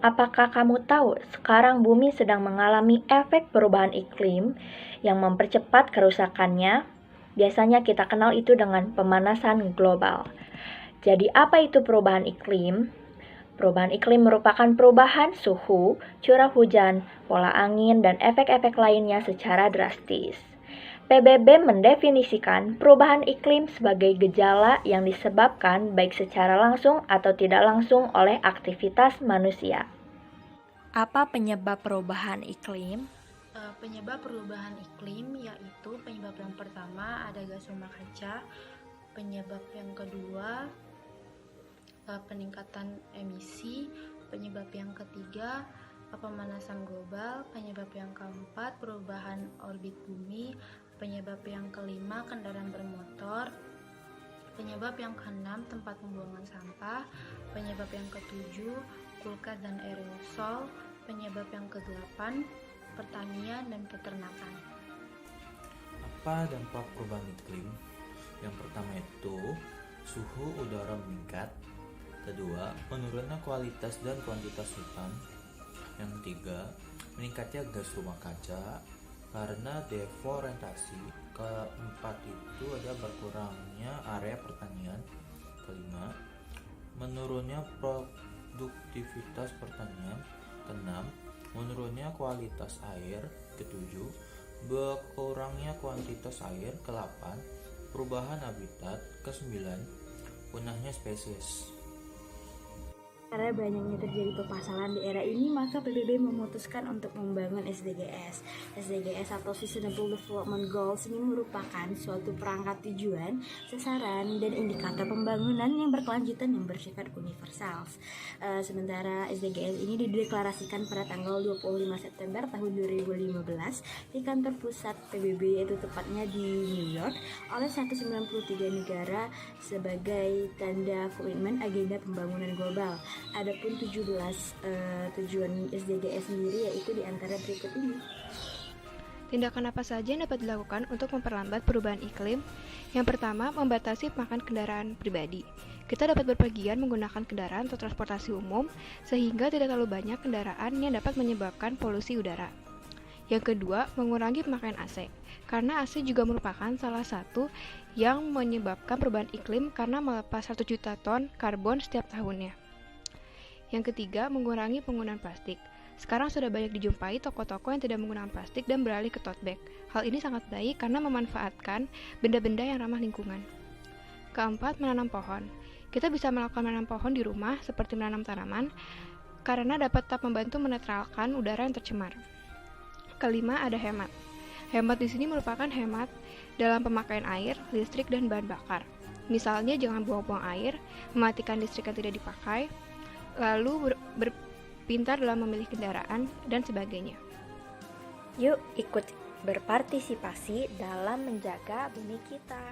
Apakah kamu tahu sekarang bumi sedang mengalami efek perubahan iklim yang mempercepat kerusakannya? Biasanya kita kenal itu dengan pemanasan global. Jadi apa itu perubahan iklim? Perubahan iklim merupakan perubahan suhu, curah hujan, pola angin, dan efek-efek lainnya secara drastis. PBB mendefinisikan perubahan iklim sebagai gejala yang disebabkan baik secara langsung atau tidak langsung oleh aktivitas manusia. Apa penyebab perubahan iklim? Penyebab perubahan iklim yaitu penyebab yang pertama ada gas rumah kaca, penyebab yang kedua peningkatan emisi, penyebab yang ketiga pemanasan global, penyebab yang keempat perubahan orbit bumi, penyebab yang kelima kendaraan bermotor, penyebab yang keenam tempat pembuangan sampah, penyebab yang ketujuh kulkas dan aerosol, penyebab yang kedelapan pertanian dan peternakan. Apa dampak perubahan iklim? Yang pertama itu suhu udara meningkat. Kedua, menurunnya kualitas dan kuantitas hutan. Yang ketiga, meningkatnya gas rumah kaca karena deforestasi. Keempat itu ada berkurangnya area pertanian. Kelima, menurunnya produktivitas pertanian. Keenam, menurunnya kualitas air. Ketujuh, berkurangnya kuantitas air. Ke-8, perubahan habitat. Ke-9, punahnya spesies. Karena banyaknya terjadi permasalahan di era ini, maka PBB memutuskan untuk membangun SDGs. SDGs atau Sustainable Development Goals ini merupakan suatu perangkat tujuan, sasaran, dan indikator pembangunan yang berkelanjutan yang bersifat universal. Sementara SDGs ini dideklarasikan pada tanggal 25 September tahun 2015 di kantor pusat PBB, yaitu tepatnya di New York, oleh 193 negara sebagai tanda komitmen agenda pembangunan global. Adapun 17 tujuan SDGs sendiri yaitu di antara berikut ini. Tindakan apa saja yang dapat dilakukan untuk memperlambat perubahan iklim? Yang pertama, membatasi pemakaian kendaraan pribadi. Kita dapat berpergian menggunakan kendaraan atau transportasi umum sehingga tidak terlalu banyak kendaraan yang dapat menyebabkan polusi udara. Yang kedua, mengurangi pemakaian AC. Karena AC juga merupakan salah satu yang menyebabkan perubahan iklim karena melepas 1 juta ton karbon setiap tahunnya. Yang ketiga, mengurangi penggunaan plastik. Sekarang sudah banyak dijumpai toko-toko yang tidak menggunakan plastik dan beralih ke tote bag. Hal ini sangat baik karena memanfaatkan benda-benda yang ramah lingkungan. Keempat, menanam pohon. Kita bisa melakukan menanam pohon di rumah seperti menanam tanaman karena dapat tetap membantu menetralkan udara yang tercemar. Kelima, ada hemat. Hemat di sini merupakan hemat dalam pemakaian air, listrik, dan bahan bakar. Misalnya jangan buang-buang air, mematikan listrik yang tidak dipakai, lalu berpintar dalam memilih kendaraan, dan sebagainya. Yuk ikut berpartisipasi dalam menjaga bumi kita.